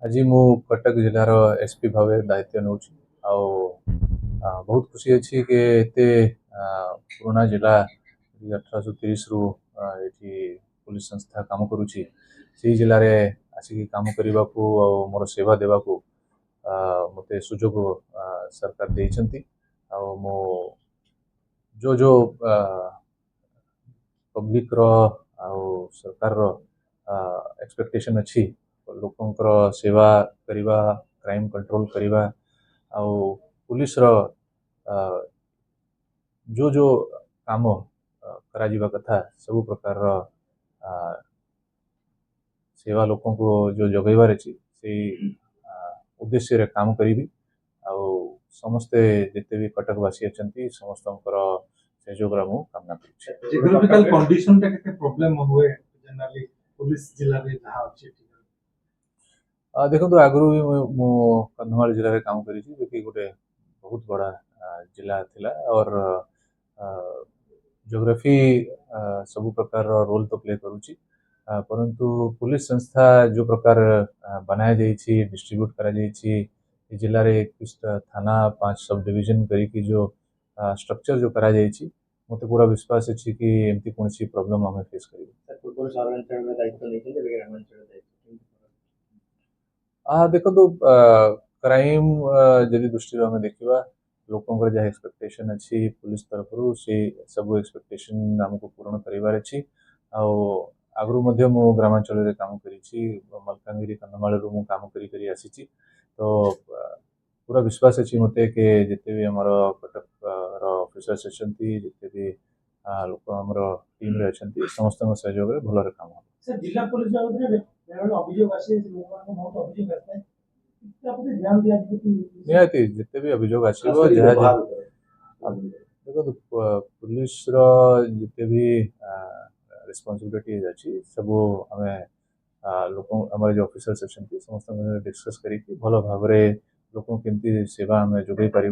आज मु कटक जिलार एसपी भाव दायित्व नौ बहुत खुशी अच्छी कि एते पुराना जिला 1830 रु ये पुलिस संस्था काम करुच्ची से जिले में आसिक काम करने को मोर सेवा देवा को मते सुजोग सरकार देइछंती मो जो पब्लिक रो सरकार रो एक्सपेक्टेशन अच्छी लोकंकर सेवा करवा क्राइम कंट्रोल करवा आउ पुलिस रो जो काम करा जीवा कथा सब प्रकार सेवा लोकों को जो जगैबार अच्छी से उद्देश्य रे काम करी आउ समस्ते जिते भी कटकवासी अच्छा समस्त सहयोग कामना करुच्चे। जियोग्राफिकल कंडीशन टा केते प्रॉब्लम हुए जनरली पुलिस जिला रे जहा अछि देखो तो आगु भी मु कंधमाल जिले में काम करी जो कि गोटे बहुत बड़ा जिला थिला और ज्योग्राफी सब प्रकार रोल तो प्ले करुच्ची परंतु पुलिस संस्था जो प्रकार बनाया जाइए डिस्ट्रीब्यूट करा जाइए जिले में 21 थाना 5 सब डिवीजन करी जो स्ट्रक्चर जो करा जाइए मत पूरा विश्वास अच्छी कि एमती कौन प्रॉब्लम आम फेस कर देखो तो क्राइम जदि दृष्टि आम देखा लोकंर जहाँ एक्सपेक्टेशन अच्छी पुलिस तरफ से सब एक्सपेक्टेशन आमको पूरण करार अच्छी आगु मु ग्रामांचल में काम करी मलकानगिरी कंधमाल मु काम करी आसी तो पूरा विश्वास अच्छी मते कि जिते भी आमर कटक ऑफिसर्स अच्छा जिते भी लोक आमर टीम रे अच्छा समस्त सहयोग भल काम हो सर जिला पुलिस बाबद अभियोग आसे बहुत अभियोग आते निहाती जिते भी अभियोग आसो देखो पुलिस जिते भी रिस्पांसिबिलिटी अच्छी सब आम लोक आम जो ऑफिसर्स अच्छा समस्त डिस्कस करी भल भाव लोक केमती सेवा आम जोगे पारू